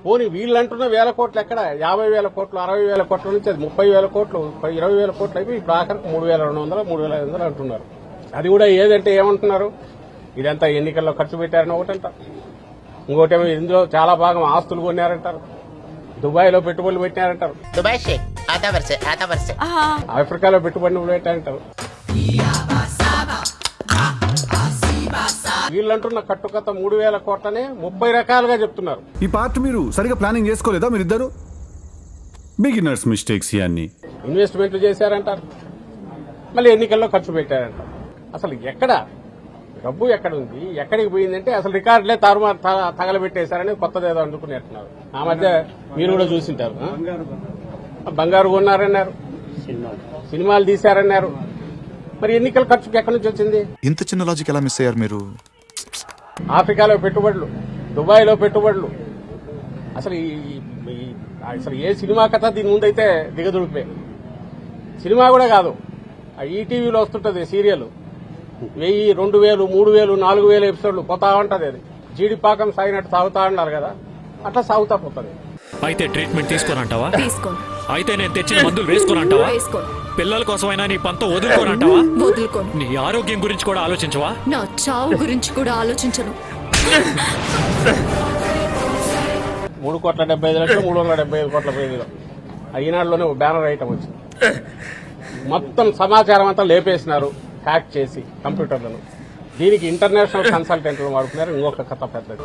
పోనీ వీళ్ళు అంటున్న 1000 కోట్లు ఎక్కడ 50,000 కోట్లు 60,000 కోట్ల నుంచి అది 30,000 కోట్లు 20,000 కోట్లు అయిపోయి ఇప్పుడు ఆఖరికి 3,200 3,500 అంటున్నారు. అది కూడా ఏదంటే ఏమంటున్నారు, ఇదంతా ఎన్నికల్లో ఖర్చు పెట్టారని ఒకటంట, ఇంకోటేమో ఇందులో చాలా భాగం ఆస్తులు కొన్నారంటారు, దుబాయ్ లో పెట్టుబడులు పెట్టారంటారు, ఆఫ్రికాలో పెట్టుబడులు పెట్టారంటారు. వీళ్ళంటున్న కట్టుకథ 3,000 కోట్లనే 30 రకాలుగా చెప్తున్నారు. ఈ పార్ట్ మీరు సరిగా ప్లానింగ్ చేసుకోలేదా? మీరిద్దరు బిగినర్స్ మిస్టేక్స్ ఇవన్నీ. ఇన్వెస్ట్మెంట్లు చేశారంటారు, మళ్ళీ ఎన్నికల్లో ఖర్చు పెట్టారంటారు. అసలు ఎక్కడ డబ్బు ఎక్కడ ఉంది, ఎక్కడికి పోయిందంటే అసలు రికార్డులే తారుమారు తగలబెట్టేశారని కొత్తది ఏదో అనుకునేట్టున్నారు. ఆ మధ్య మీరు కూడా చూసింటారు, బంగారు కొన్నారన్నారు, సినిమాలు తీశారన్నారు. మరి ఎన్నికల ఖర్చుకి ఎక్కడి నుంచి వచ్చింది? ఇంత చిన్న లాజిక్ ఎలా మిస్ అయ్యారు మీరు? ఆఫ్రికాలో పెట్టుబడులు, దుబాయ్ లో పెట్టుబడులు, అసలు అసలు ఏ సినిమా కథ దీని ముందైతే దిగదుడిపే. సినిమా కూడా కాదు, ఆ ఈటీవీలో వస్తుంటది సీరియల్, 1000, 2000, 3000, 4000 ఎపిసోడ్లు పోతా ఉంటది. అది జీడిపాకం సాగినట్టు సాగుతా ఉన్నారు కదా, అట్లా సాగుతా పోతుంది. అయితే ట్రీట్మెంట్ తీసుకోనంటావా? తీసుకోను. అయితే నేను తెచ్చిన మందులు వేసుకోనంటావా? వేసుకోను. పిల్లల కోసమైనా నీ పంత వదులుకోనంటావా? వదులుకోను. నీ ఆరోగ్యం గురించి కూడా ఆలోచించవా? నా చావు గురించి కూడా ఆలోచించను. 3,75,00,000 375 కోట్ల పేజీలో ఈనాడులోనే బ్యానర్ ఐటమ్ వచ్చింది. మొత్తం సమాచారం అంతా లేపేసినారు హ్యాక్ చేసి కంప్యూటర్లను. దీనికి ఇంటర్నేషనల్ కన్సల్టెంట్లు వాడుకున్నారు. ఇంకొక కథ పెద్దది.